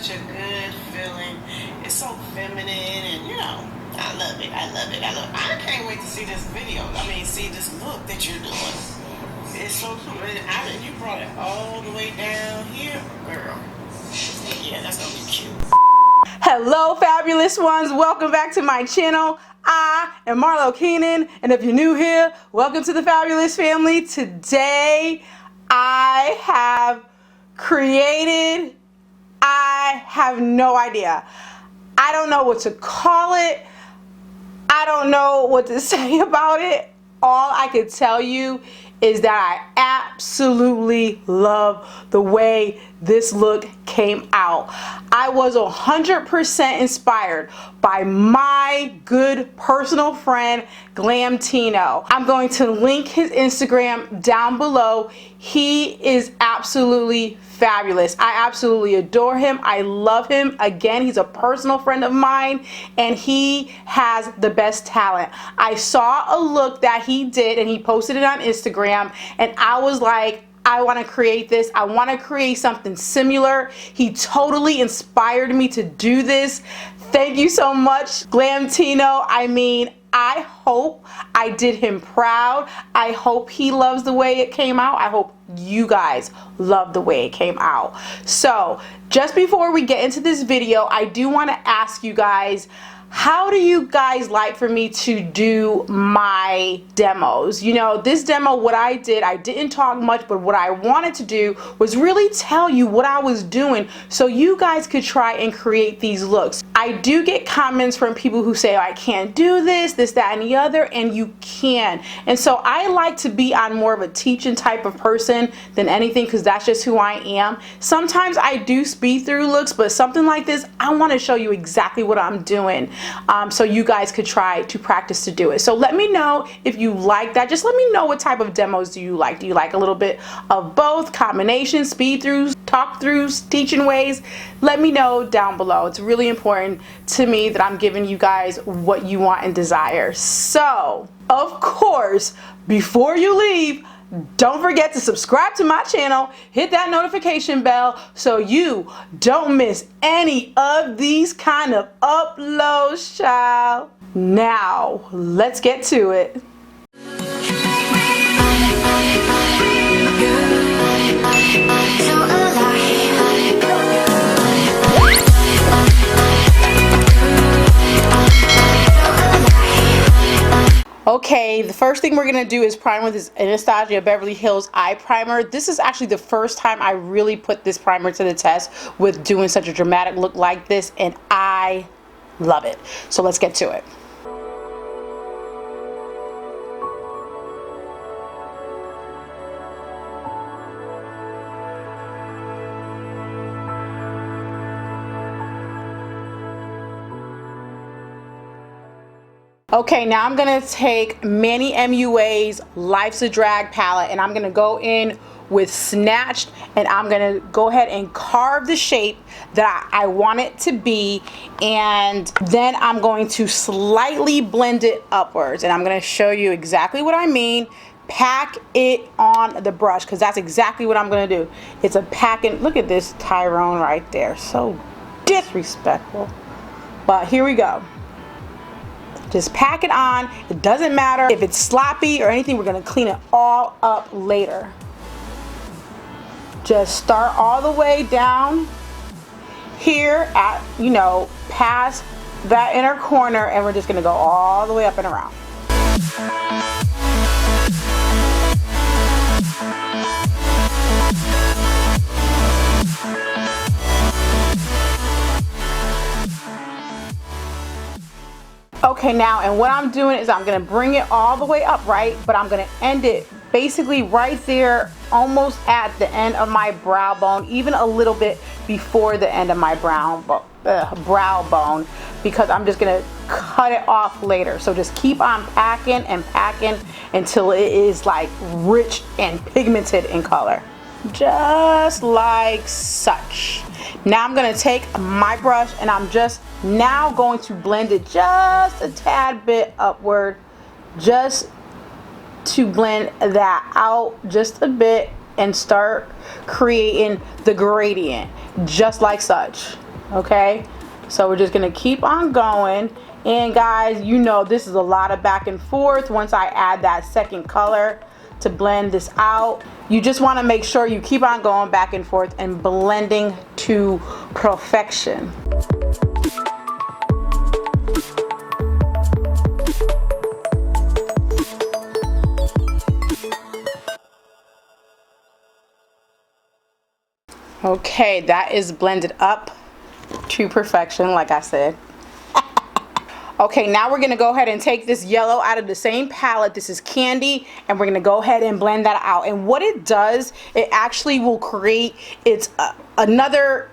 such a good feeling. It's so feminine, and you know, I love it. I love it. I can't wait to see this video. I mean, see this look that you're doing. It's so cool. And you brought it all the way down here, girl. Yeah, that's gonna be cute. Hello, fabulous ones. Welcome back to my channel. I am Marlo Keenan, and if you're new here, welcome to the fabulous family. Today, I have created, I have no idea. I don't know what to call it. I don't know what to say about it. All I can tell you is that I absolutely love the way this look came out. I was 100% inspired by my good personal friend Glamtino. I'm going to link his Instagram down below. He is absolutely fabulous. I absolutely adore him. I love him. Again, he's a personal friend of mine, and he has the best talent. I saw a look that he did, and he posted it on Instagram, and I was like, I want to create this. I want to create something similar. He totally inspired me to do this. Thank you so much, Glamtino. I mean, I hope I did him proud. I hope he loves the way it came out. I hope you guys love the way it came out. So, just before we get into this video, I do want to ask you guys, how do you guys like for me to do my demos? You know, this demo, what I didn't talk much, but what I wanted to do was really tell you what I was doing so you guys could try and create these looks. I do get comments from people who say, oh, I can't do this, that, and the other, and you can. And so I like to be on more of a teaching type of person than anything, because that's just who I am. Sometimes I do speed through looks, but something like this, I want to show you exactly what I'm doing. So you guys could try to practice to do it. So let me know if you like that. Just let me know what type of demos do you like. Do you like a little bit of both, combinations, speed throughs, talk throughs, teaching ways? Let me know down below. It's really important to me that I'm giving you guys what you want and desire. So, of course, before you leave, don't forget to subscribe to my channel, hit that notification bell so you don't miss any of these kind of uploads, child. Now, let's get to it. Okay, the first thing we're gonna do is prime with this Anastasia Beverly Hills eye primer. This is actually the first time I really put this primer to the test with doing such a dramatic look like this, and I love it. So let's get to it. Okay, now I'm gonna take Manny MUA's Life's a Drag palette, and I'm gonna go in with Snatched, and I'm gonna go ahead and carve the shape that I want it to be, and then I'm going to slightly blend it upwards, and I'm gonna show you exactly what I mean. Pack it on the brush, because that's exactly what I'm gonna do. It's a packing. Look at this Tyrone right there, so disrespectful, but here we go. Just pack it on. It doesn't matter if it's sloppy or anything. We're going to clean it all up later. Just start all the way down here at, you know, past that inner corner, and we're just going to go all the way up and around. Okay, now, and what I'm doing is I'm gonna bring it all the way up, right? But I'm gonna end it basically right there, almost at the end of my brow bone, even a little bit before the end of my brow bone, because I'm just gonna cut it off later. So just keep on packing and packing until it is like rich and pigmented in color. Just like such. Now I'm going to take my brush, and I'm just now going to blend it just a tad bit upward, just to blend that out just a bit and start creating the gradient just like such. Okay, so we're just gonna keep on going. And guys, you know this is a lot of back and forth once I add that second color to blend this out. You just want to make sure you keep on going back and forth and blending to perfection. Okay, that is blended up to perfection, like I said. Okay, now we're gonna go ahead and take this yellow out of the same palette. This is Candy, and we're gonna go ahead and blend that out. And what it does, it actually will create another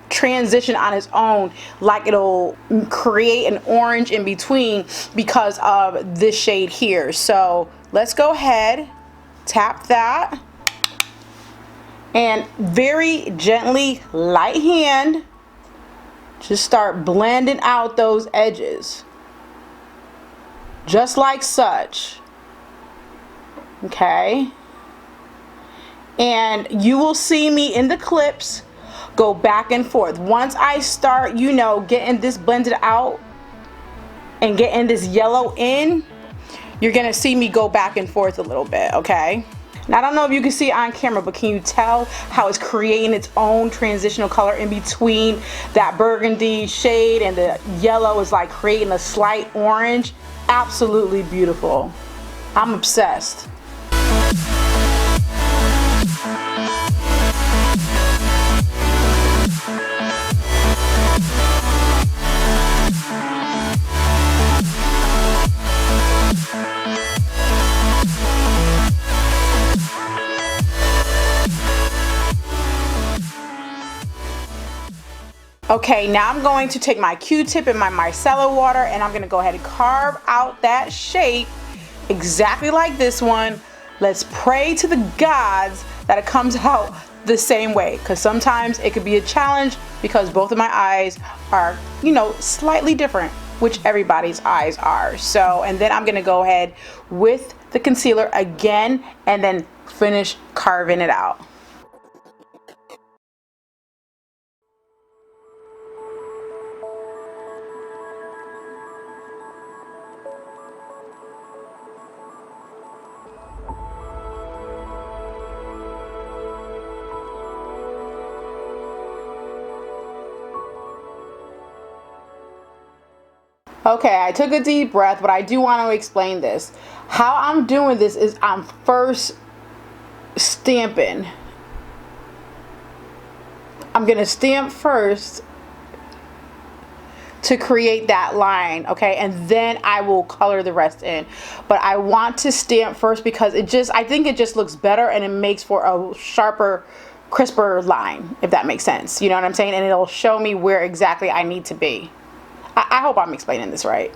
transition on its own. Like it'll create an orange in between because of this shade here. So let's go ahead, tap that, and very gently, light hand, just start blending out those edges. Just like such. Okay. And you will see me in the clips go back and forth. Once I start, you know, getting this blended out and getting this yellow in, you're gonna see me go back and forth a little bit, okay? Now, I don't know if you can see it on camera, but can you tell how it's creating its own transitional color in between that burgundy shade and the yellow is like creating a slight orange? Absolutely beautiful. I'm obsessed. Okay, now I'm going to take my Q-tip and my micellar water, and I'm going to go ahead and carve out that shape exactly like this one. Let's pray to the gods that it comes out the same way, because sometimes it could be a challenge because both of my eyes are, you know, slightly different, which everybody's eyes are. So, and then I'm going to go ahead with the concealer again and then finish carving it out. Okay, I took a deep breath, but I do want to explain this. How I'm doing this is I'm first stamping. I'm going to stamp first to create that line, okay? And then I will color the rest in. But I want to stamp first because I think it just looks better and it makes for a sharper, crisper line, if that makes sense. You know what I'm saying? And it'll show me where exactly I need to be. I hope I'm explaining this right.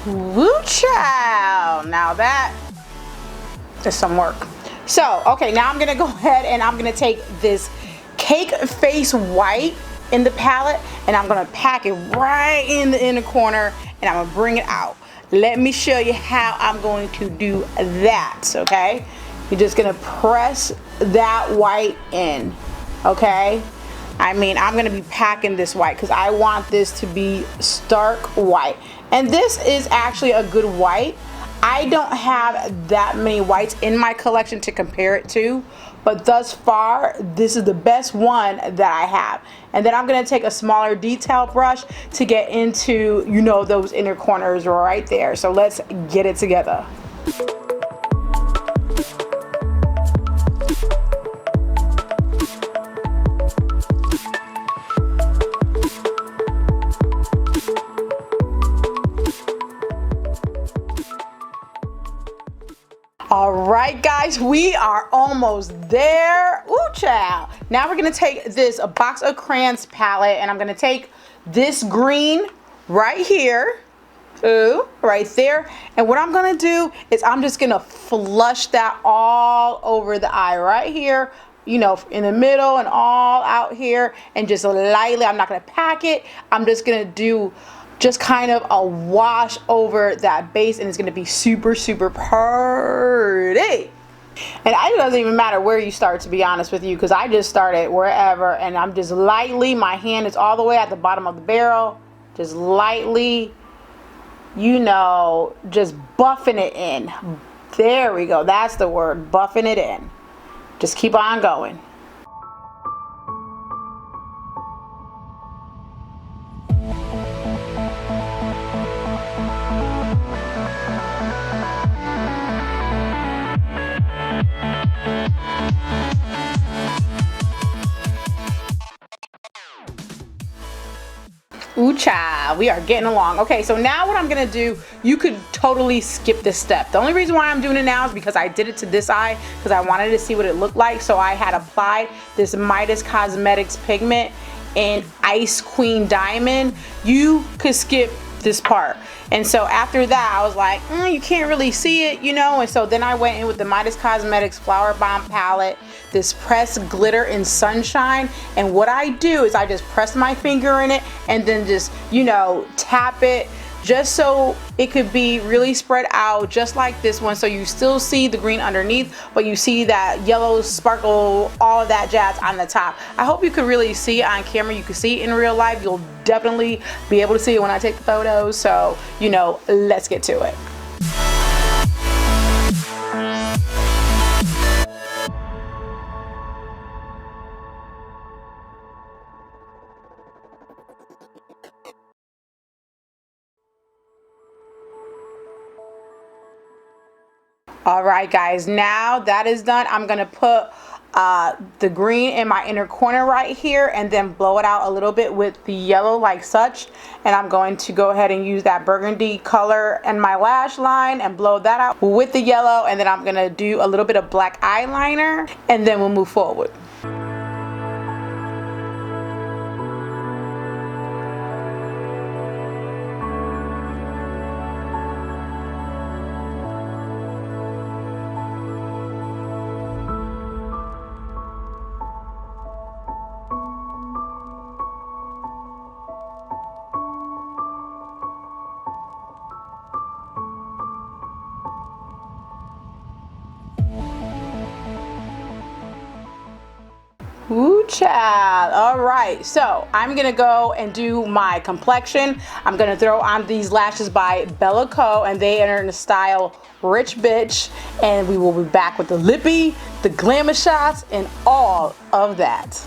Woo child. Now that is some work. So, okay, now I'm gonna go ahead and I'm gonna take this Cake Face White in the palette and I'm gonna pack it right in the inner corner and I'm gonna bring it out. Let me show you how I'm going to do that, okay? You're just gonna press that white in, okay? I mean, I'm gonna be packing this white because I want this to be stark white. And this is actually a good white. I don't have that many whites in my collection to compare it to, but thus far, this is the best one that I have. And then I'm gonna take a smaller detail brush to get into, you know, those inner corners right there. So let's get it together. Alright guys, we are almost there. Ooh, child. Now we're gonna take this Box of Crayons palette, and I'm gonna take this green right here. Ooh, right there. And what I'm gonna do is I'm just gonna flush that all over the eye right here, you know, in the middle and all out here, and just lightly, I'm not gonna pack it. I'm just gonna do just kind of a wash over that base, and it's gonna be super, super pretty. And it doesn't even matter where you start, to be honest with you, because I just started wherever, and I'm just lightly, my hand is all the way at the bottom of the barrel, just lightly, you know, just buffing it in. There we go, that's the word, buffing it in. Just keep on going. Ooh, child, we are getting along. Okay, so now what I'm gonna do, you could totally skip this step. The only reason why I'm doing it now is because I did it to this eye because I wanted to see what it looked like. So I had applied this Midas Cosmetics pigment in Ice Queen Diamond. You could skip this part. And so after that, I was like, you can't really see it, you know. And so then I went in with the Midas Cosmetics Flower Bomb palette, this pressed glitter in Sunshine. And what I do is I just press my finger in it and then just, you know, tap it just so it could be really spread out, just like this one. So you still see the green underneath, but you see that yellow sparkle, all of that jazz on the top. I hope you could really see it on camera. You can see it in real life. You'll definitely be able to see it when I take the photos. So, you know, let's get to it. All right, guys, now that is done, I'm gonna put the green in my inner corner right here and then blow it out a little bit with the yellow like such. And I'm going to go ahead and use that burgundy color in my lash line and blow that out with the yellow. And then I'm gonna do a little bit of black eyeliner, and then we'll move forward. Ooh, child. All right, so I'm gonna go and do my complexion. I'm gonna throw on these lashes by Bella Co, and they are in the style Rich Bitch, and we will be back with the Lippie, the glamour shots, and all of that.